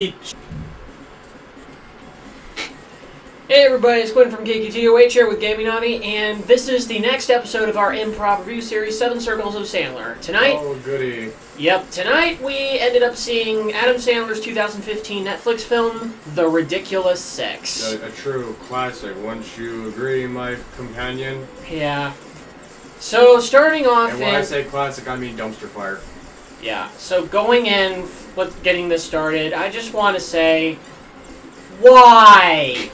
Hey everybody, it's Quinn from KQTUH here with AmeNiki, and this is the next episode of our improv review series, 7 Circles of Sandler. Tonight... Oh, goody. Yep, tonight we ended up seeing Adam Sandler's 2015 Netflix film, The Ridiculous Six. A true classic, wouldn't you agree, my companion? Yeah. So, starting off And when I say classic, I mean dumpster fire. Yeah, so going in, getting this started, I just want to say, why?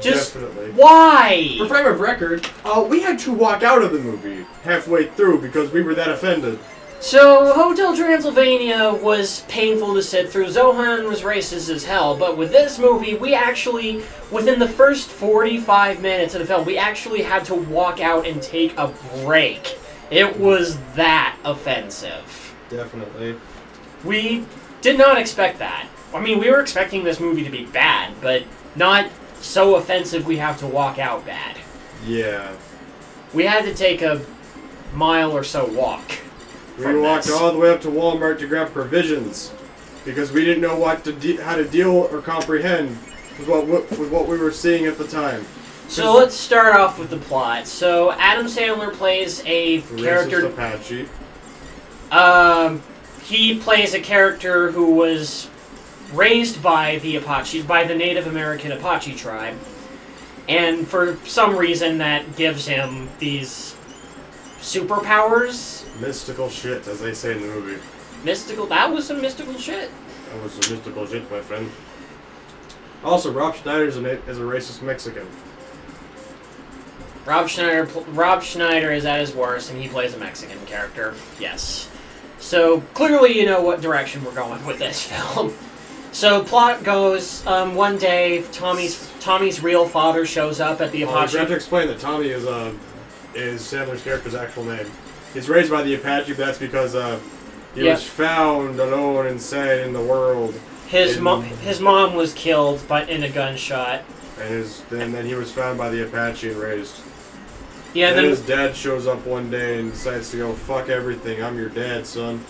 Definitely. Why? For frame of record, we had to walk out of the movie halfway through because we were that offended. So, Hotel Transylvania was painful to sit through. Zohan was racist as hell, but with this movie, we actually, within the first 45 minutes of the film, we actually had to walk out and take a break. It was that offensive. Definitely. We did not expect that. I mean, we were expecting this movie to be bad, but not so offensive we have to walk out bad. Yeah. We had to take a mile or so walk. We walked all the way up to Walmart to grab provisions because we didn't know how to deal or comprehend with what we were seeing at the time. So let's start off with the plot. So Adam Sandler plays a character... Apache. He plays a character who was raised by the Native American Apache tribe, and for some reason that gives him these superpowers. Mystical shit, as they say in the movie. Mystical? That was some mystical shit. That was some mystical shit, my friend. Also, Rob Schneider is a racist Mexican. Rob Schneider is at his worst, and he plays a Mexican character. Yes. So, clearly you know what direction we're going with this film. So, plot goes, one day, Tommy's real father shows up at the Apache... You have to explain that Tommy is Sandler's character's actual name. He's raised by the Apache, but that's because, he was found alone and sad in the world. His mom was killed in a gunshot. And then he was found by the Apache and raised. Yeah, and then his dad shows up one day and decides to go, fuck everything, I'm your dad, son.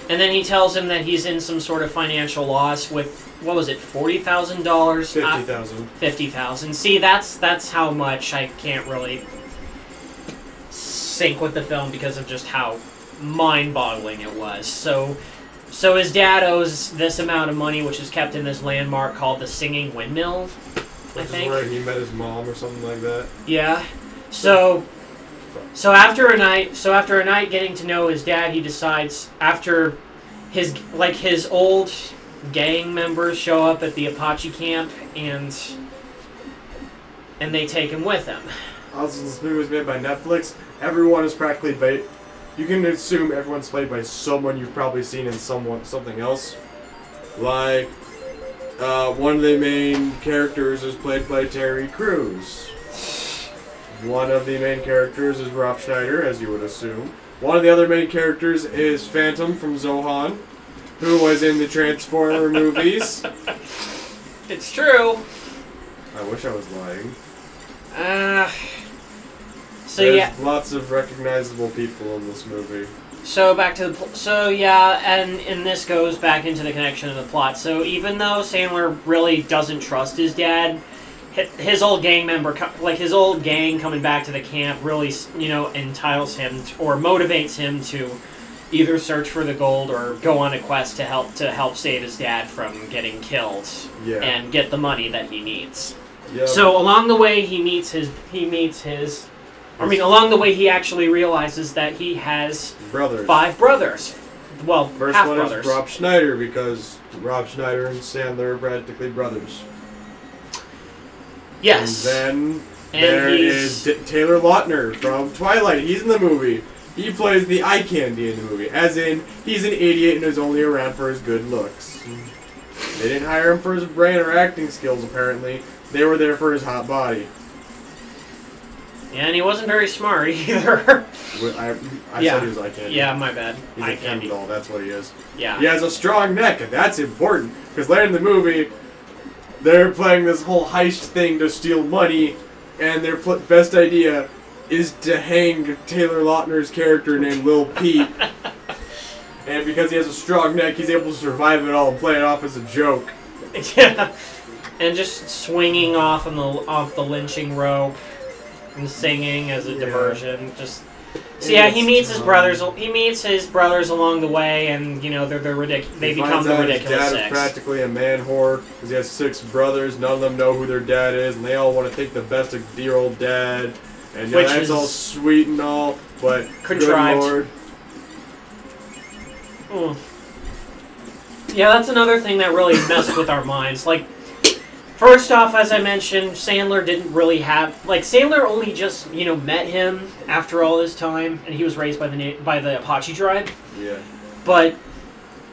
And then he tells him that he's in some sort of financial loss with, what was it, $40,000? $50,000. $50,000. See, that's how much I can't really sync with the film because of just how mind-boggling it was. So his dad owes this amount of money, which is kept in this landmark called the Singing Windmill, I think. This is where he met his mom or something like that. Yeah. So after a night getting to know his dad, he decides after his old gang members show up at the Apache camp and they take him with them. Also, this movie was made by Netflix. Everyone is practically played. You can assume everyone's played by someone you've probably seen in something else. Like one of the main characters is played by Terry Crews. One of the main characters is Rob Schneider, as you would assume. One of the other main characters is Phantom from Zohan, who was in the Transformer movies. It's true. I wish I was lying. There's lots of recognizable people in this movie. So back to the and this goes back into the connection of the plot. So even though Sandler really doesn't trust his dad, his old gang his old gang coming back to the camp really, entitles him or motivates him to either search for the gold or go on a quest to help save his dad from getting killed and get the money that he needs. Yep. So along the way along the way he actually realizes that he has 5 brothers. Well, first half one brothers. Is Rob Schneider, because Rob Schneider and Sandler are practically brothers. Yes. And then there is Taylor Lautner from Twilight. He's in the movie. He plays the eye candy in the movie. As in, he's an idiot and is only around for his good looks. They didn't hire him for his brain or acting skills, apparently. They were there for his hot body. Yeah, and he wasn't very smart either. I said he was eye candy. Yeah, my bad. He's a candy doll, that's what he is. Yeah. He has a strong neck, and that's important. Because later in the movie, they're playing this whole heist thing to steal money, and their best idea is to hang Taylor Lautner's character named Lil Pete. And because he has a strong neck, he's able to survive it all and play it off as a joke. Yeah, and just swinging off the lynching rope and singing as a diversion. Just so yeah, he meets his brothers. He meets his brothers along the way, and you know they're ridiculous. They become the ridiculous his dad six. is practically a man whore because he has 6 brothers. None of them know who their dad is, and they all want to think the best of dear old dad. And yeah, that's all sweet and all, but contrived. Good Lord. Yeah, that's another thing that really messed with our minds. Like, first off, as I mentioned, Sandler didn't really have... Like, Sandler only just, you know, met him after all this time, and he was raised by the Apache tribe. Yeah. But,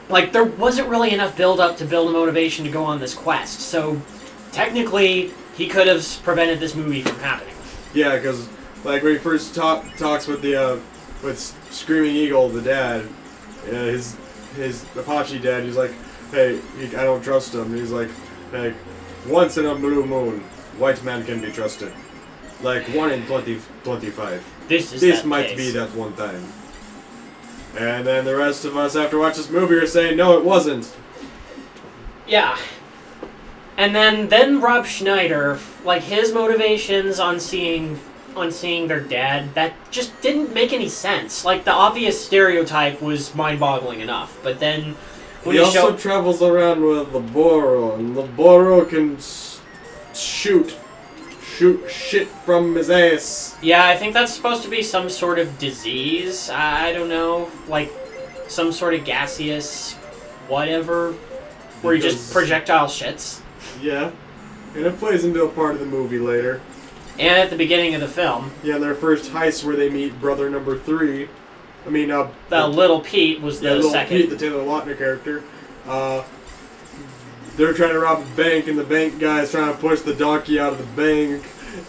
like, there wasn't really enough build-up to build a motivation to go on this quest. So, technically, he could have prevented this movie from happening. Yeah, because, like, when he first talks with the, with Screaming Eagle, the dad, his Apache dad, he's like, hey, I don't trust him. He's like, hey, once in a blue moon, white man can be trusted. Like, 1 in 25. This might be that one time. And then the rest of us, after watching this movie, are saying, no, it wasn't. Yeah. And then Rob Schneider, like, his motivations on seeing their dad, that just didn't make any sense. Like, the obvious stereotype was mind-boggling enough, but then when he also travels around with Laboro, and Laboro can shoot shit from his ass. Yeah, I think that's supposed to be some sort of disease. I don't know, like some sort of gaseous whatever, where he just projectile shits. Yeah, and it plays into a part of the movie later. And at the beginning of the film. Yeah, their first heist where they meet brother number 3. I mean, the Little Pete was the second. Pete, the Taylor Lautner character. They're trying to rob a bank, and the bank guy is trying to push the donkey out of the bank.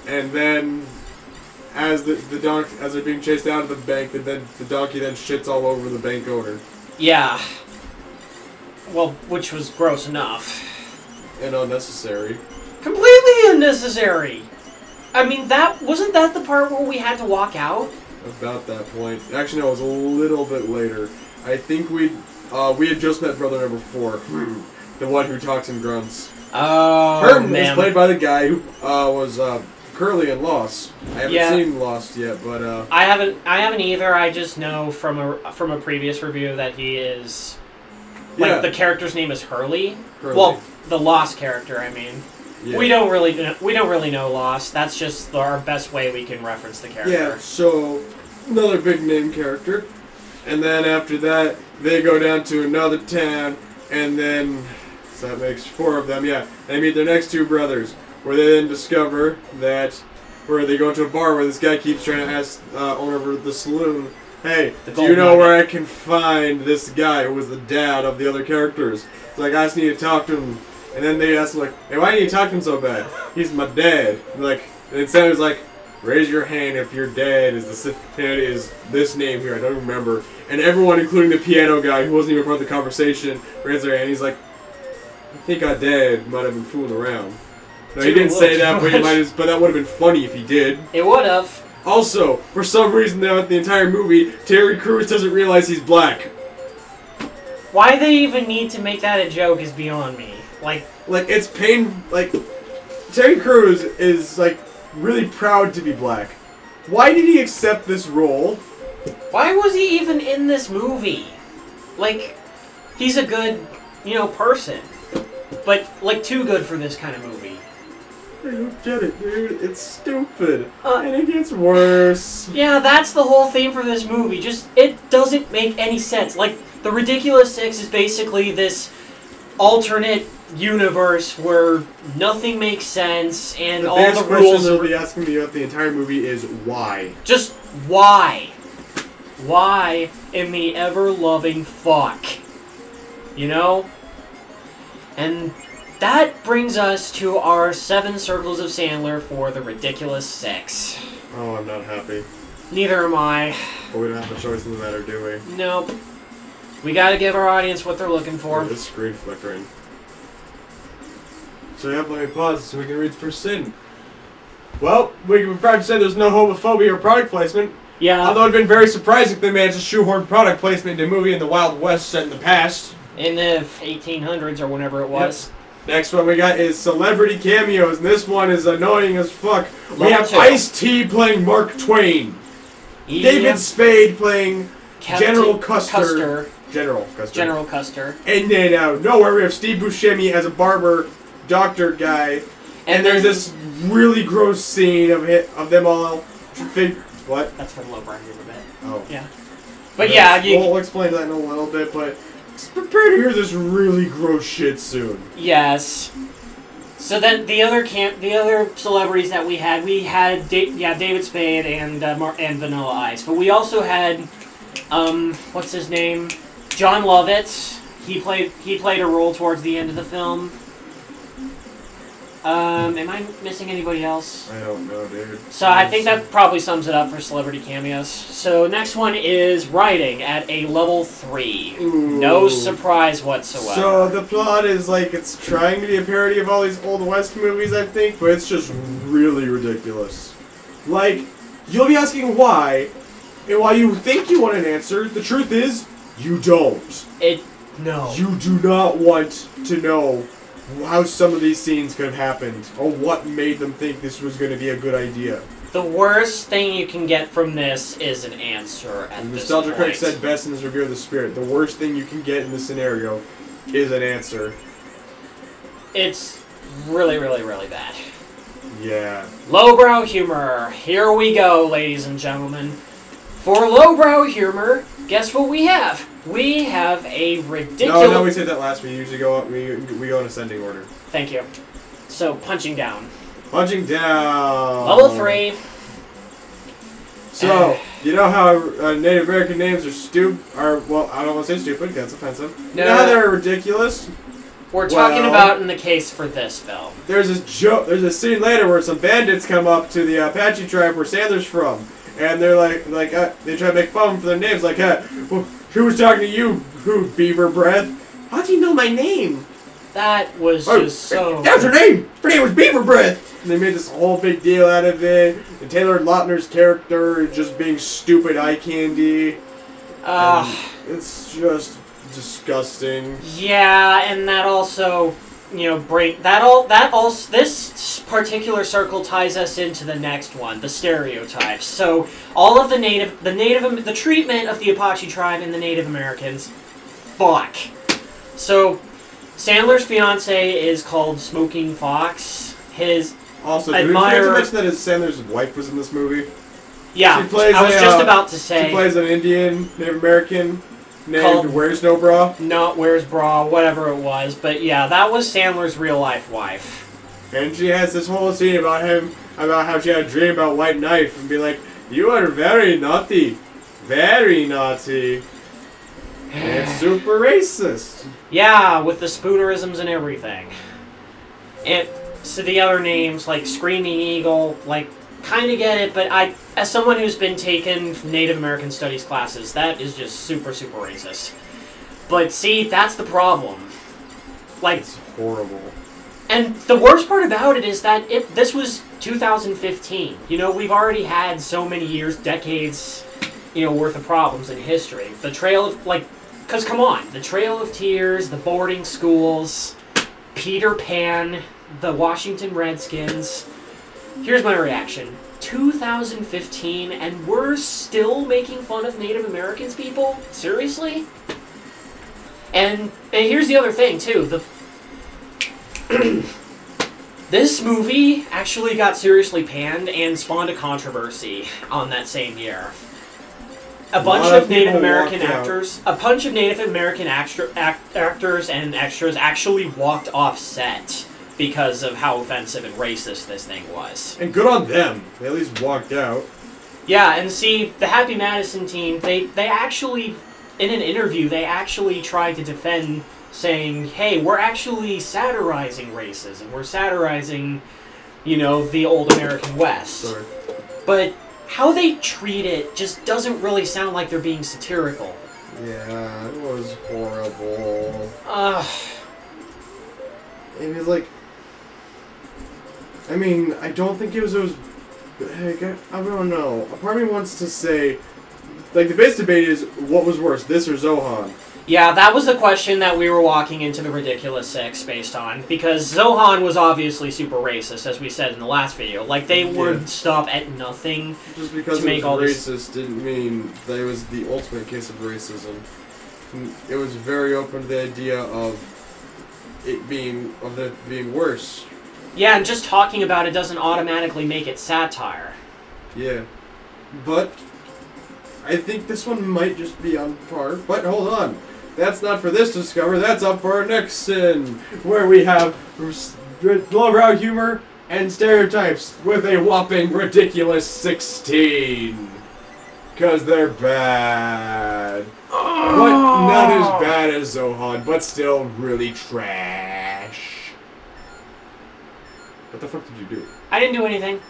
And then, as they're being chased out of the bank, the donkey then shits all over the bank owner. Yeah. Well, which was gross enough. And unnecessary. Completely unnecessary. I mean, wasn't that the part where we had to walk out? About that point. Actually, no, it was a little bit later. I think we had just met brother number 4. The one who talks and grunts. Oh, Herm is played by the guy who was Curly in Lost. I haven't seen Lost yet, but I haven't either. I just know from a previous review that he is the character's name is Herlihy. Well, the Lost character, I mean. Yeah. We don't really know Lost. That's just our best way we can reference the character. Yeah, so another big name character. And then after that, they go down to another town, and then so that makes 4 of them, yeah. They meet their next 2 brothers, where they then discover that where they go to a bar where this guy keeps trying to ask owner of the saloon, hey, do you know where I can find this guy who was the dad of the other characters? It's like, I just need to talk to him. And then they ask him, like, hey, why do you talk to him so bad? He's my dad. And then Santa's like, raise your hand if your dad is this name here. I don't remember. And everyone, including the piano guy, who wasn't even part of the conversation, raised their hand. He's like, I think our dad might have been fooling around. No, he didn't say that, but that would have been funny if he did. It would have. Also, for some reason, throughout the entire movie, Terry Crews doesn't realize he's black. Why they even need to make that a joke is beyond me. Like it's Terry Crews is, really proud to be black. Why did he accept this role? Why was he even in this movie? Like, he's a good, person. But, too good for this kind of movie. I don't get it, dude. It's stupid. And it gets worse. Yeah, that's the whole theme for this movie. Just, it doesn't make any sense. Like, the Ridiculous Six is basically this alternate universe where nothing makes sense and all the rules. The question they'll be asking me about the entire movie is why. Just why? Why in the ever-loving fuck? And that brings us to our 7 circles of Sandler for the Ridiculous Six. Oh, I'm not happy. Neither am I. But we don't have a choice in the matter, do we? Nope. We gotta give our audience what they're looking for. This screen flickering. So yeah, let me pause so we can read the first sin. Well, we can probably say there's no homophobia or product placement. Yeah. Although it would have been very surprising if they managed to shoehorn product placement into a movie in the Wild West set in the past. In the 1800s or whenever it was. Next one we got is celebrity cameos, and this one is annoying as fuck. We Level have 2. Ice-T playing Mark Twain. Yeah. David Spade playing Captain General Custer. General Custer. And then out of nowhere we have Steve Buscemi as a barber, doctor guy. And there's this really gross scene of them all. What? That's for the lowbrow humor bit. Oh. Yeah. But yeah, we'll explain that in a little bit, but prepare to hear this really gross shit soon. Yes. So then the other celebrities that we had David Spade and Vanilla Ice, but we also had what's his name, John Lovitz. He played a role towards the end of the film. Am I missing anybody else? I don't know, dude. So I think that probably sums it up for celebrity cameos. So next one is writing at a level 3. Ooh. No surprise whatsoever. So the plot is like it's trying to be a parody of all these Old West movies, I think, but it's just really ridiculous. Like, you'll be asking why, and while you think you want an answer, the truth is, you don't. No. You do not want to know how some of these scenes could have happened, or what made them think this was going to be a good idea. The worst thing you can get from this is an answer at this Nostalgia point. Critic said best in this review of The Spirit. The worst thing you can get in this scenario is an answer. It's really, really, really bad. Yeah. Lowbrow humor. Here we go, ladies and gentlemen. For lowbrow humor, guess what we have? We have a ridiculous... No, we said that last week. We usually go we go in ascending order. Thank you. So, punching down. Punching down. Level 3. So, you know how Native American names are well, I don't want to say stupid, that's offensive. No. You know how they're ridiculous? We're talking about in the case for this film. There's a scene later where some bandits come up to the Apache tribe where Sandler's from. And they're they try to make fun for their names, like, who was talking to you, who, Beaver Breath? How do you know my name? That was just so... That was her name! Her name was Beaver Breath! And they made this whole big deal out of it. And Taylor Lautner's character just being stupid eye candy. It's just disgusting. Yeah, and that also... this particular circle ties us into the next one, the stereotypes. So all of the treatment of the Apache tribe and the Native Americans, fuck. So Sandler's fiance is called Smoking Fox. His also, did we forget to mention that Sandler's wife was in this movie? Yeah, I was just about to say. She plays an Indian Native American named Where's No Bra? Not Where's Bra, whatever it was. But yeah, that was Sandler's real-life wife. And she has this whole scene about how she had a dream about White Knife, and be like, you are very naughty. Very naughty. And it's super racist. Yeah, with the spoonerisms and everything. So the other names, like Screaming Eagle, like, kind of get it, but as someone who's been taking Native American Studies classes, that is just super, super racist. But see, that's the problem. Like, it's horrible. And the worst part about it is that this was 2015. You know, we've already had so many years, decades, worth of problems in history. The Trail of, because come on, the Trail of Tears, the boarding schools, Peter Pan, the Washington Redskins. Here's my reaction. 2015, and we're still making fun of Native Americans, people? Seriously? And here's the other thing, too. This movie actually got seriously panned and spawned a controversy on that same year. A bunch of Native American actors and extras actually walked off set because of how offensive and racist this thing was. And good on them. They at least walked out. Yeah, and see, the Happy Madison team, they actually, in an interview, they actually tried to defend, saying, hey, we're actually satirizing racism. We're satirizing, the old American West. Sorry. But how they treat it just doesn't really sound like they're being satirical. Yeah, it was horrible. It was like... I don't think it was those... I don't know. A part of me wants to say... the base debate is, what was worse, this or Zohan? Yeah, that was the question that we were walking into the Ridiculous Six based on, because Zohan was obviously super racist, as we said in the last video. Like, they would stop at nothing just because to make it was all racist didn't mean that it was the ultimate case of racism. It was very open to the idea of it being worse. Yeah, and just talking about it doesn't automatically make it satire. Yeah, but I think this one might just be on par. But hold on. That's not for this Discover, that's up for our next sin, where we have lowbrow humor and stereotypes with a whopping ridiculous 16. Because they're bad. But not as bad as Zohan, but still really trash. What the fuck did you do? I didn't do anything.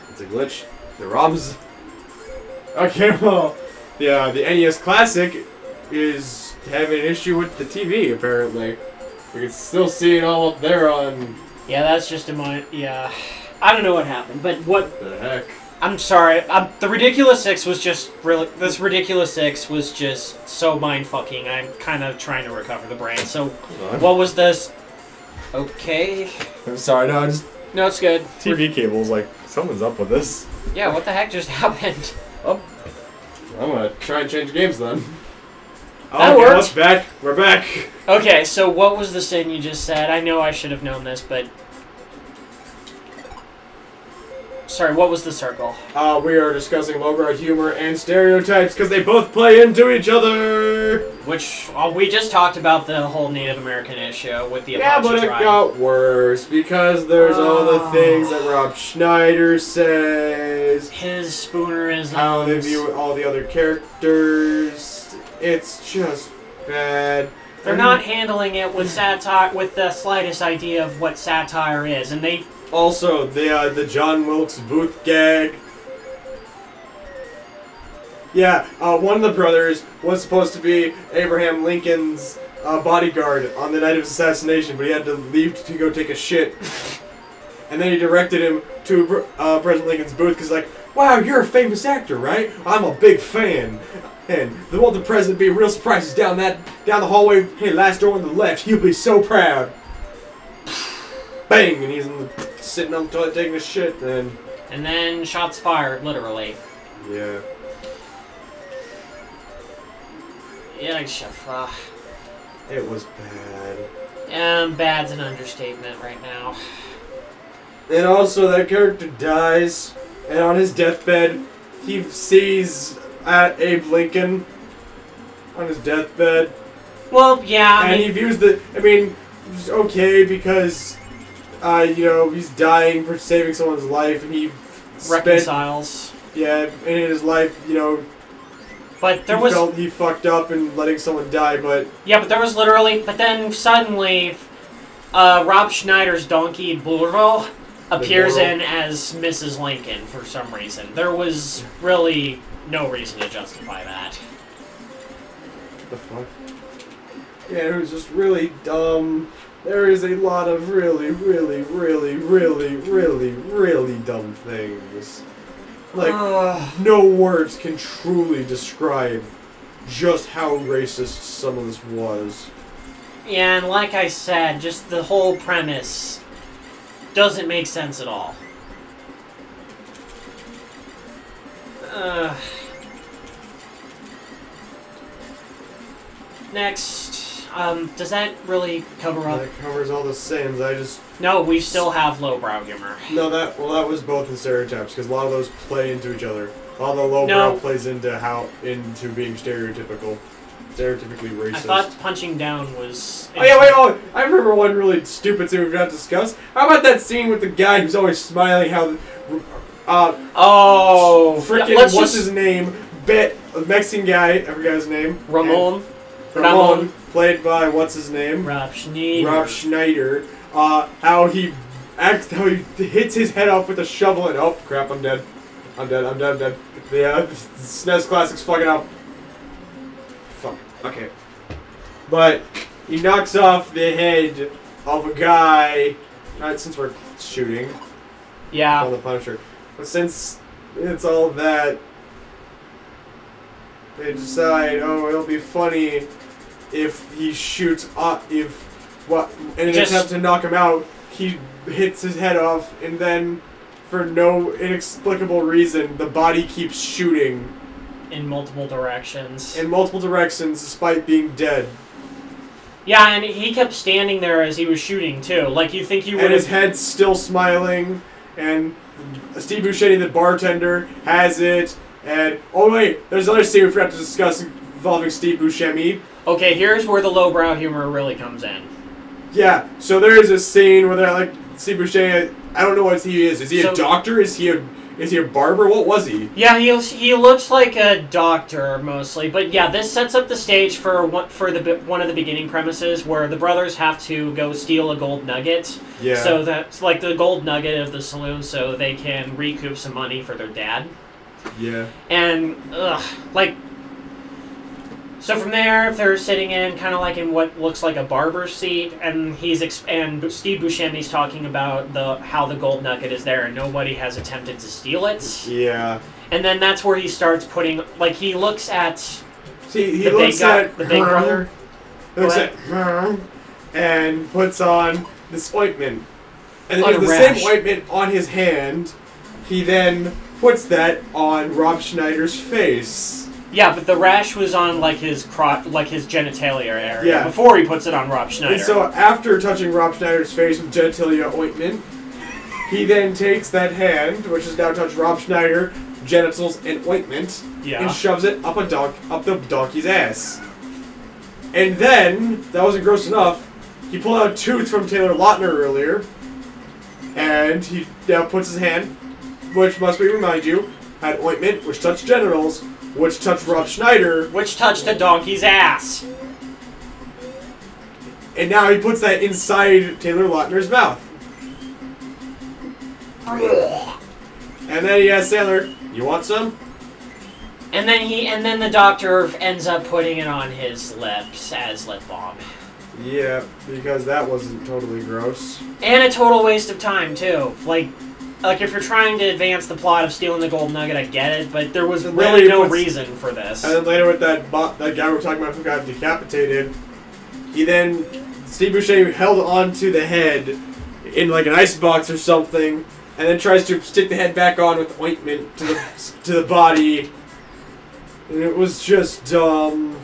It's a glitch. The ROMs. Okay, well... Yeah, the NES Classic is having an issue with the TV, apparently. We can still see it all up there on... Yeah, that's just yeah. I don't know what happened, but what... The heck? I'm sorry. The Ridiculous Six was just really... This Ridiculous Six was just so mind-fucking. I'm kind of trying to recover the brain. So, what was this? Okay. I'm sorry, no, No, it's good. TV cable's like, someone's up with this. Yeah, what the heck just happened? Oh. I'm gonna try and change games then. That worked. Let's back. We're back. Okay, so what was the sin you just said? I know I should have known this, but... Sorry, what was the circle? We are discussing lowbrow humor and stereotypes because they both play into each other. Which, we just talked about the whole Native American issue with the Apache Yeah, but it tribe. got worse because there's all the things that Rob Schneider says. His spoonerisms. How they view all the other characters. It's just bad. They're not handling it with satire, with the slightest idea of what satire is, and they... Also, the John Wilkes Booth gag. Yeah, one of the brothers was supposed to be Abraham Lincoln's bodyguard on the night of his assassination, but he had to leave to go take a shit. And then he directed him to President Lincoln's booth because, like, wow, you're a famous actor, right? I'm a big fan. And the president be real surprised he's down the hallway. Hey, last door on the left. He'll be so proud. Bang, and he's sitting on the toilet taking a shit. And then shots fired, literally. Yeah. Yeah, it was bad. Bad's an understatement right now. And also, that character dies, and on his deathbed, he sees Abe Lincoln on his deathbed. Well, yeah, and he views it's okay because, he's dying for saving someone's life, and he reconciles. In his life, But there he fucked up in letting someone die, but... Yeah, but there was literally... But then, suddenly, Rob Schneider's donkey, Bourville, appears in as Mrs. Lincoln for some reason. There was really no reason to justify that. What the fuck? Yeah, it was just really dumb. There is a lot of really, really, really, really, really, really dumb things. Like, no words can truly describe just how racist some of this was. Yeah, and like I said, just the whole premise doesn't make sense at all. Next, does that really cover up? That covers all the sins. No, we still have lowbrow humor. No, that was both in Stereotypes, because a lot of those play into each other. All the lowbrow plays into being stereotypically racist. I thought punching down was... Oh yeah, wait, I remember one really stupid scene we've got to discuss. How about that scene with the guy who's always smiling, what's his name? Mexican guy, I forgot his name. Ramon, played by, what's his name? Rob Schneider. How he hits his head off with a shovel and, oh crap, I'm dead. The SNES Classic's fucking up. Fuck, okay. But he knocks off the head of a guy, not since we're shooting. Yeah. On the Punisher. But since it's all that, they decide, oh, it'll be funny if he shoots up, in an attempt to knock him out, he hits his head off, and then, for no inexplicable reason, the body keeps shooting. In multiple directions. In multiple directions, despite being dead. Yeah, and he kept standing there as he was shooting, too. Like, you think he would. And his head's still smiling, and Steve Buscemi, the bartender, has it, and... Oh, wait, there's another scene we forgot to discuss involving Steve Buscemi. Okay, here's where the lowbrow humor really comes in. Yeah, so there is a scene where they're like, Steve Buscemi, I don't know what he is. Is he a doctor? Is he a barber? What was he? Yeah, he looks like a doctor mostly, but yeah, this sets up the stage for one of the beginning premises where the brothers have to go steal a gold nugget. Yeah. So that's like the gold nugget of the saloon, so they can recoup some money for their dad. Yeah. And so from there, they're sitting in kind of like in what looks like a barber's seat, and Steve Buscemi's talking about how the gold nugget is there, and nobody has attempted to steal it. Yeah. And then that's where he starts putting, like, he looks at he looks at the big brother. Looks at and puts on this ointment, and Like then the rash. same ointment on his hand. He then puts that on Rob Schneider's face. Yeah, but the rash was on like his genitalia area Yeah. before he puts it on Rob Schneider. And so after touching Rob Schneider's face with genitalia ointment, he then takes that hand, which has now touched Rob Schneider, genitals and ointment, and shoves it up the donkey's ass. And then, that wasn't gross enough, he pulled out a tooth from Taylor Lautner earlier, and he now puts his hand, which must remind you, had ointment, which touched genitals, which touched Rob Schneider. Which touched a donkey's ass. And now he puts that inside Taylor Lautner's mouth. And then he asks Sandler, "You want some?" And then the doctor ends up putting it on his lips as lip balm. Yeah, because that wasn't totally gross. And a total waste of time too. Like if you're trying to advance the plot of stealing the gold nugget, I get it, but there was really no reason for this. And then later with that guy we were talking about who got decapitated, Steve Buscemi held onto the head in like an icebox or something, and then tries to stick the head back on with ointment to the body. And it was just dumb.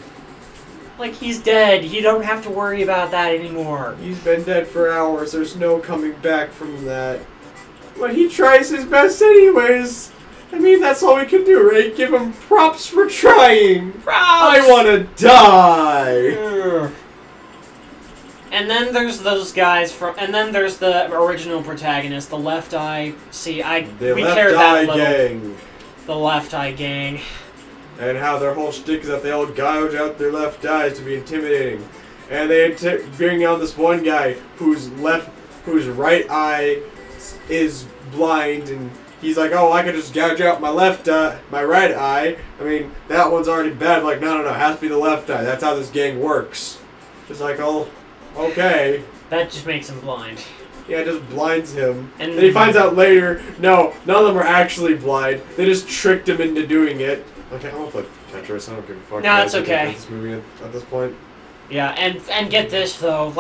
Like, he's dead. You don't have to worry about that anymore. He's been dead for hours. There's no coming back from that. But he tries his best anyways. I mean, that's all we can do, right? Give him props for trying. Props! I want to die. Ugh. And then there's those guys and then there's the original protagonist, the Left Eye. See, we care that little. Gang. The Left Eye Gang. And how their whole shtick is that they all gouge out their left eyes to be intimidating. And they bring out this one guy whose right eye is blind, and he's like, "Oh, I could just gouge out my right eye. I mean, that one's already bad." Like, no, it has to be the left eye. That's how this gang works. Just like, oh, okay. That just makes him blind. Yeah, it just blinds him. And then he finds out later, no, none of them are actually blind. They just tricked him into doing it. Okay, I won't play Tetris. I don't give a fuck. No, it's okay. This movie at this point. Yeah, and get this though,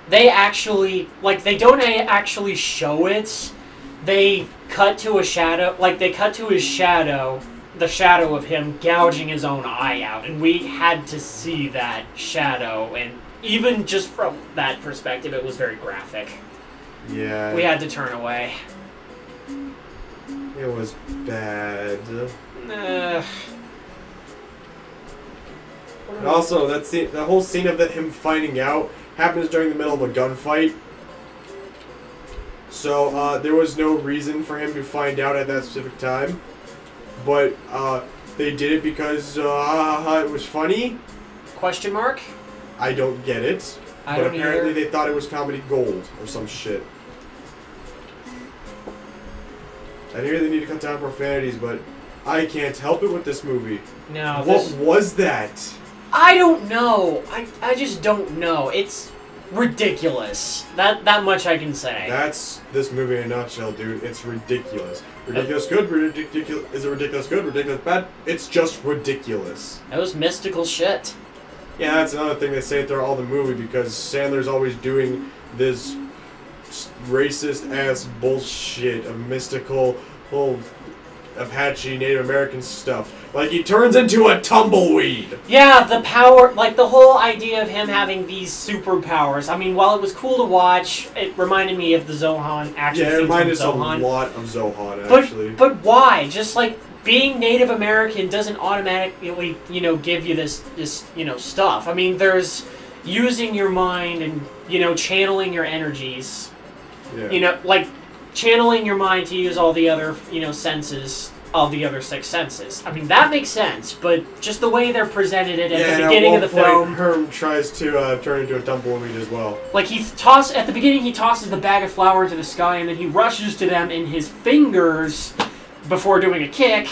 they don't actually show it. They cut to a shadow, they cut to his shadow, the shadow of him gouging his own eye out, and we had to see that shadow, and even just from that perspective, it was very graphic. Yeah. We had to turn away. It was bad. Uh, And also, the whole scene of him finding out happens during the middle of a gunfight. So there was no reason for him to find out at that specific time. But they did it because it was funny. Question mark? I don't get it. I but don't apparently either. they thought it was comedy gold or some shit. I hear they need to cut down profanities, but I can't help it with this movie. No. What was that? I don't know. I just don't know. ridiculous. That much I can say. That's this movie in a nutshell, dude. It's ridiculous. Ridiculous good, ridiculous. Is it ridiculous good, ridiculous bad? It's just ridiculous. That was mystical shit. Yeah, that's another thing they say throughout all the movie, because Sandler's always doing this racist-ass bullshit of mystical, whole Apache Native American stuff. Like, he turns into a tumbleweed! Yeah, the power, like, the whole idea of him having these superpowers. I mean, while it was cool to watch, it reminded me of the Zohan action Yeah, it scenes from reminded us a Zohan. lot of Zohan, actually. But why? Just, like, being Native American doesn't automatically, you know, give you this, you know, stuff. I mean, there's using your mind and, you know, channeling your energies. Yeah. You know, like, channeling your mind to use all the other, you know, senses, all the other 6 senses. I mean, that makes sense, but just the way they're presented it at the beginning of the film. Herm tries to turn into a tumbleweed as well. Like, at the beginning, he tosses the bag of flour into the sky, and then he rushes to them in his fingers before doing a kick,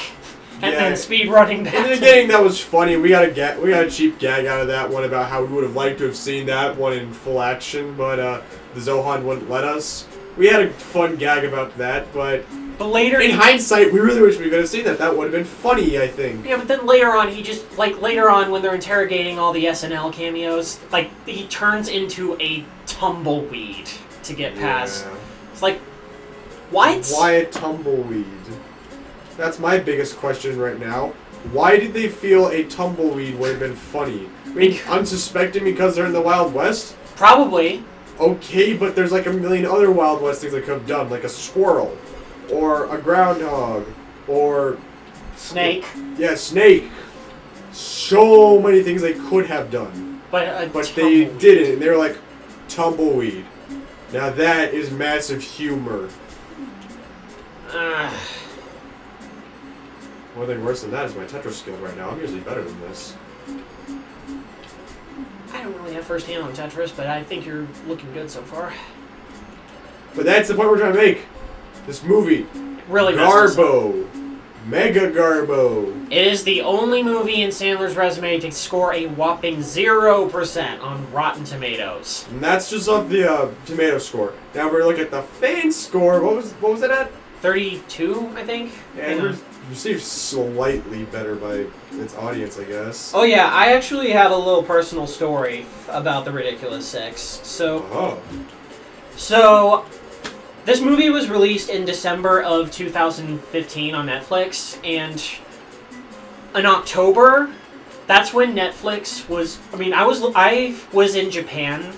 and then speed running back. In the beginning, that was funny. We got a cheap gag out of that one about how we would have liked to have seen that one in full action, but the Zohan wouldn't let us. We had a fun gag about that, but later, in hindsight, we really wish we could have seen that. That would have been funny, I think. Yeah, but then later on, later on when they're interrogating all the SNL cameos, like, he turns into a tumbleweed to get past. It's like, what? Why a tumbleweed? That's my biggest question right now. Why did they feel a tumbleweed would have been funny? I mean, unsuspecting because they're in the Wild West? Probably. Okay, but there's like a million other Wild West things they could have done, like a squirrel, or a groundhog, or... Snake. Yeah, snake. So many things they could have done. But they didn't, and they were like, tumbleweed. Now that is massive humor. One thing worse than that is my Tetris skill right now. I'm usually better than this. I don't really have first hand on Tetris, but I think you're looking good so far. But that's the point we're trying to make. This movie. Really Garbo. Mega Garbo. It is the only movie in Sandler's resume to score a whopping 0% on Rotten Tomatoes. And that's just off the tomato score. Now if we look at the fan score, what was it at? 32, I think. And received slightly better by its audience, I guess. Oh yeah, I actually have a little personal story about The Ridiculous Six. So this movie was released in December of 2015 on Netflix, and in October, that's when Netflix was. I mean, I was in Japan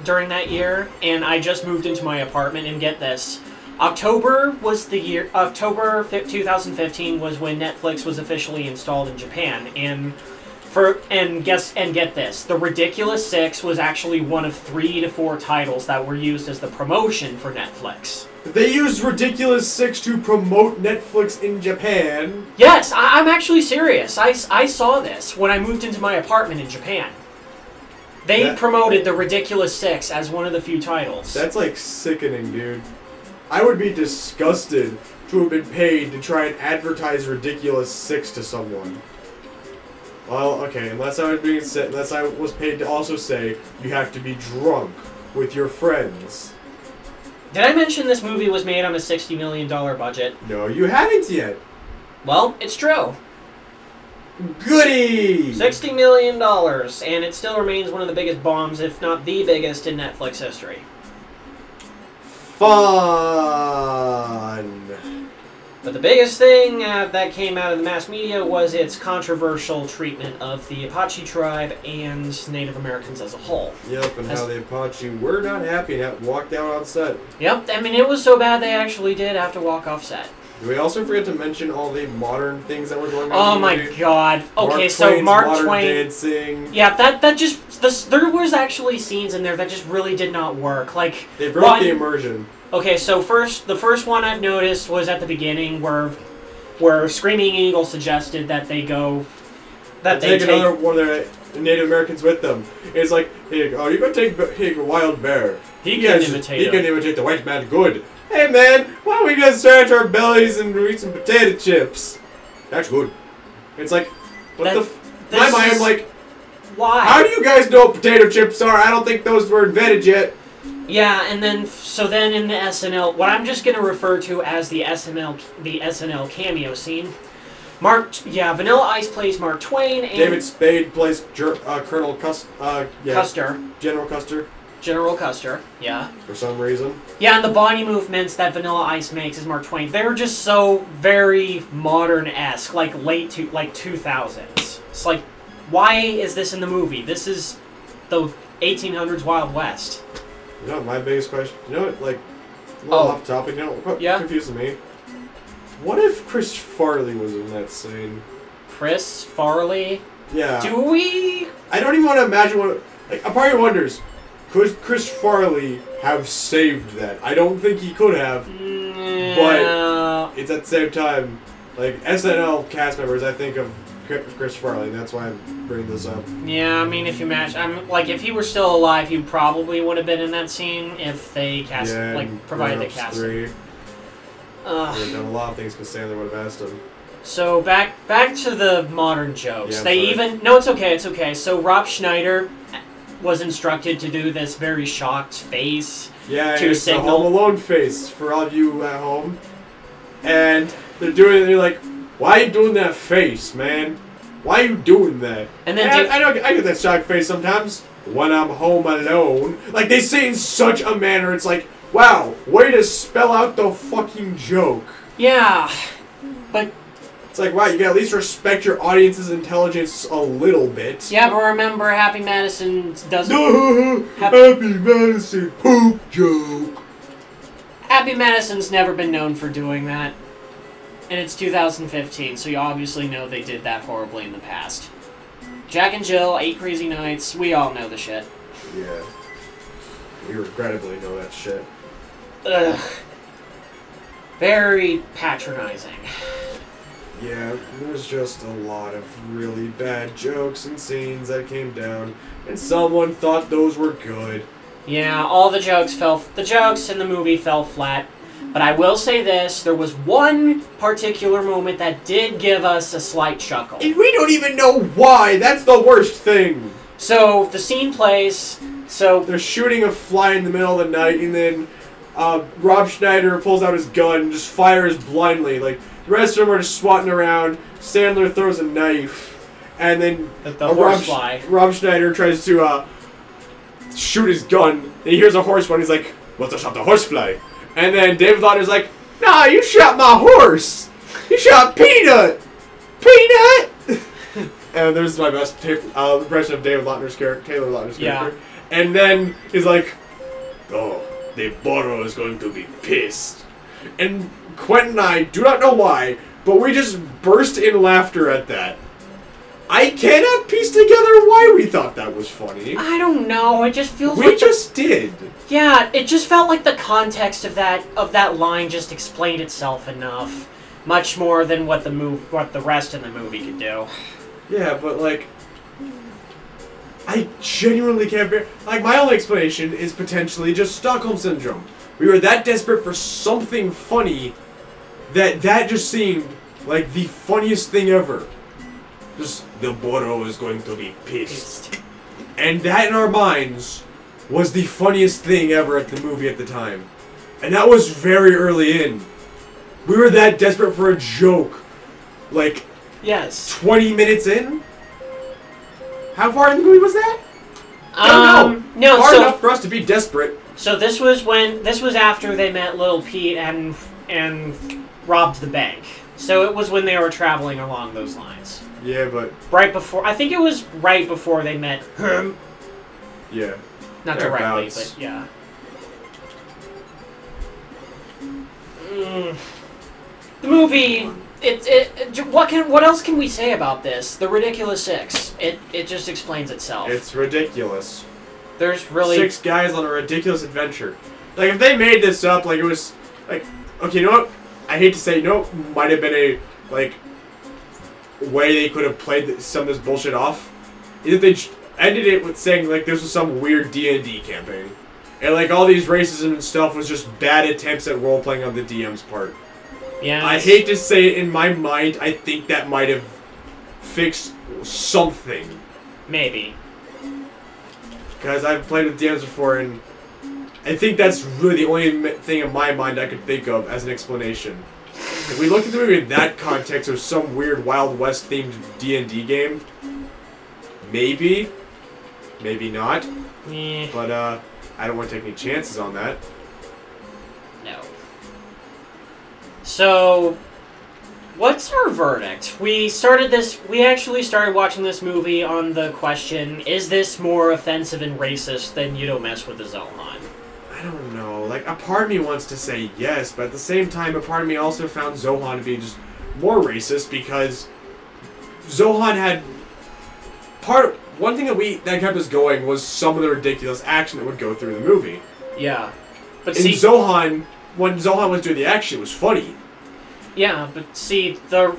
during that year, and I just moved into my apartment. And get this. October 2015 was when Netflix was officially installed in Japan, and get this, The Ridiculous Six was actually one of 3 to 4 titles that were used as the promotion for Netflix. They used Ridiculous Six to promote Netflix in Japan? Yes, I'm actually serious. I saw this when I moved into my apartment in Japan. They promoted The Ridiculous Six as one of the few titles. That's like sickening, dude. I would be disgusted to have been paid to try and advertise Ridiculous Six to someone. Well, okay, unless I was paid to also say you have to be drunk with your friends. Did I mention this movie was made on a $60 million budget? No, you haven't yet. Well, it's true. Goody! $60 million, and it still remains one of the biggest bombs, if not the biggest, in Netflix history. Fun! But the biggest thing that came out of the mass media was its controversial treatment of the Apache tribe and Native Americans as a whole. Yep, and how the Apache were not happy and walked out on set. Yep, I mean, it was so bad they actually did have to walk off set. Did we also forget to mention all the modern things that were going on? Oh my god. Okay, so Mark Twain dancing. Yeah, that just there was actually scenes in there that just really did not work. Like, they broke the immersion. Okay, so the first one I've noticed was at the beginning where Screaming Eagle suggested that they take another one of their Native Americans with them. It's like, hey, oh, you're gonna take a wild bear. He can imitate the white man good. Hey man, why don't we just scratch our bellies and eat some potato chips? That's good. It's like, my mind, I'm like, why? How do you guys know what potato chips are? I don't think those were invented yet. Yeah, and then so then in the SNL, what I'm just gonna refer to as the SNL cameo scene. Vanilla Ice plays Mark Twain, and David Spade plays Colonel Custer. General Custer. General Custer, yeah. For some reason. Yeah, and the body movements that Vanilla Ice makes as Mark Twain, they were just so very modern-esque, like 2000s. It's like, why is this in the movie? This is the 1800s Wild West. You know, my biggest question, you know, like, a little off topic, you know, what confuses me? What if Chris Farley was in that scene? Chris Farley? Yeah. Do we? I don't even want to imagine what, like, a part of me wonders, could Chris Farley have saved that? I don't think he could have, but it's at the same time, like, SNL cast members, I think of Chris Farley, and that's why I'm bringing this up. Yeah, I mean, if you match, if he were still alive, he probably would have been in that scene if they provided the casting. They would have done a lot of things because Sandler would have asked him. So back to the modern jokes. Yeah, it's okay. So Rob Schneider was instructed to do this very shocked face. Yeah, to it's signal. the Home Alone face for all of you at home, and they're like, why are you doing that face, man? Why are you doing that? And then I get that shocked face sometimes when I'm home alone. Like, they say in such a manner, it's like, wow, way to spell out the fucking joke. Yeah, but it's like, wow, you can at least respect your audience's intelligence a little bit. Yeah, but remember, Happy Madison doesn't. Happy Madison poop joke. Happy Madison's never been known for doing that. And it's 2015, so you obviously know they did that horribly in the past. Jack and Jill, 8 Crazy Nights, we all know the shit. Yeah. We regrettably know that shit. Ugh. Very patronizing. Yeah, there's just a lot of really bad jokes and scenes that came down, and someone thought those were good. Yeah, all the jokes in the movie fell flat. But I will say this, there was one particular moment that did give us a slight chuckle. And we don't even know why! That's the worst thing! So, the scene plays, they're shooting a fly in the middle of the night, and then Rob Schneider pulls out his gun and just fires blindly. Like, the rest of them are just swatting around, Sandler throws a knife, and then Rob Schneider tries to shoot his gun, and he hears a horse one, he's like, "What's a shot the horsefly?" And then David Lauder's like, "Nah, you shot my horse! You shot Peanut! Peanut!" And there's my best impression of David Lautner's character, Taylor Lautner's character. And then he's like, "Oh, the Boro is going to be pissed." And Quentin and I do not know why, but we just burst in laughter at that. I cannot piece together why we thought that was funny. I don't know, it just feels We just did. Yeah, it just felt like the context of that line just explained itself enough. Much more than what the rest of the movie could do. Yeah, but like, I genuinely can't bear. Like, my only explanation is potentially just Stockholm Syndrome. We were that desperate for something funny that just seemed like the funniest thing ever. Just, the Boro is going to be pissed. And that in our minds was the funniest thing ever at the movie at the time. And that was very early in. We were that desperate for a joke. Like, yes, 20 minutes in? How far in the movie was that? I don't know. No, far enough for us to be desperate. So this was after they met Little Pete and robbed the bank. So it was when they were traveling along those lines. Yeah, but I think it was right before they met him. Yeah. Not directly, but yeah. The movie. What else can we say about this? The Ridiculous Six. It just explains itself. It's ridiculous. There's really 6 guys on a ridiculous adventure. Like, if they made this up, like, it was like, okay, you know what? I hate to say, might have been a way they could have played some of this bullshit off. Is if they ended it with saying like this was some weird D&D campaign, and like all these racism and stuff was just bad attempts at role playing on the DM's part. Yeah. I hate to say it, in my mind, I think that might have fixed something. Maybe. Because I've played with DMs before, and I think that's really the only thing in my mind I could think of as an explanation. If we look at the movie in that context of some weird Wild West themed D&D game, maybe not. But I don't want to take any chances on that. No. So, what's our verdict? We actually started watching this movie on the question, is this more offensive and racist than You Don't Mess with the Zohan? I don't know. Like, a part of me wants to say yes, but at the same time, a part of me also found Zohan to be just more racist because Zohan had one thing that kept us going was some of the ridiculous action that would go through the movie. Yeah. But when Zohan was doing the action, it was funny. Yeah, but see, kind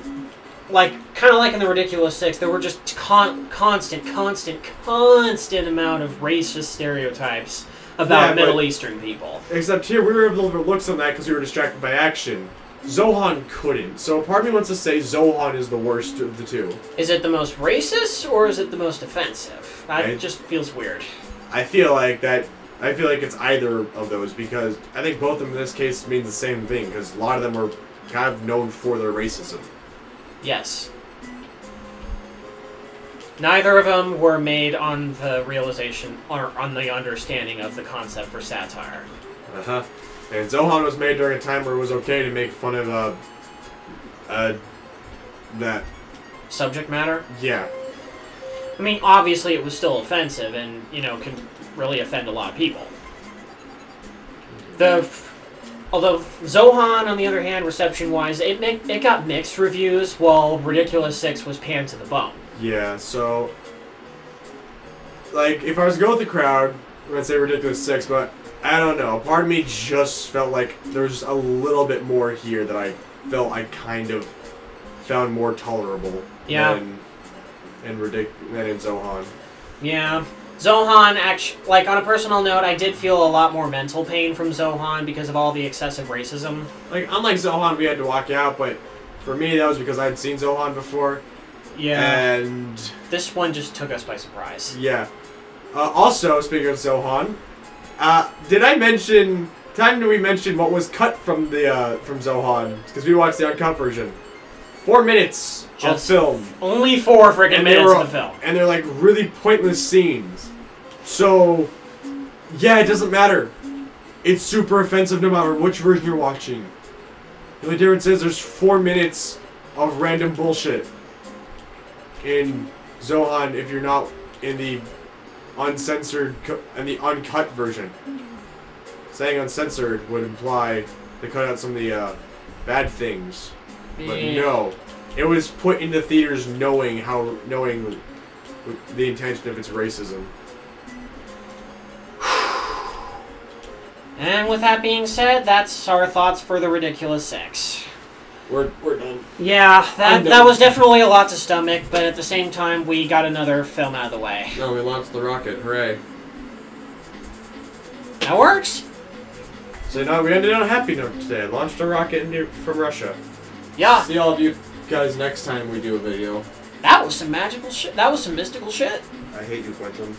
of like in the Ridiculous Six, there were just constant amount of racist stereotypes about Middle Eastern people. Except here, we were able to overlook some of that because we were distracted by action. Zohan couldn't. So part of me wants to say Zohan is the worst of the two. Is it the most racist, or is it the most offensive? That just feels weird. I feel like it's either of those, because I think both of them in this case mean the same thing, because a lot of them are kind of known for their racism. Yes. Neither of them were made on the realization or on the understanding of the concept for satire. Uh-huh. And Zohan was made during a time where it was okay to make fun of that subject matter? Yeah. I mean, obviously it was still offensive and, can really offend a lot of people. Although Zohan, on the other hand, reception-wise, it got mixed reviews, while Ridiculous Six was panned to the bone. Yeah, so, like, if I was to go with the crowd, I'd say Ridiculous Six, but I don't know. Part of me just felt like there's a little bit more here that I felt I kind of found more tolerable than in Zohan. Yeah. Zohan, actually, like, on a personal note, I did feel a lot more mental pain from Zohan because of all the excessive racism. Like, unlike Zohan, we had to walk out, but for me, that was because I'd seen Zohan before. Yeah. And this one just took us by surprise. Yeah. Also, speaking of Zohan, did we mention what was cut from Zohan? Because we watched the uncut version. 4 minutes of film. Only 4 freaking minutes of the film. And they're like really pointless scenes. So, yeah, it doesn't matter. It's super offensive no matter which version you're watching. The only difference is there's 4 minutes of random bullshit in Zohan if you're not in the uncensored and the uncut version. Saying uncensored would imply they cut out some of the bad things. But no, it was put into theaters knowing the intention of its racism. And with that being said, that's our thoughts for the Ridiculous Six. We're done. Yeah, that was definitely a lot to stomach, but at the same time, we got another film out of the way. No, we launched the rocket. Hooray. That works. So now we ended on a happy note today. Launched a rocket from Russia. Yeah. See all of you guys next time we do a video. That was some magical shit. That was some mystical shit. I hate you, Quentin.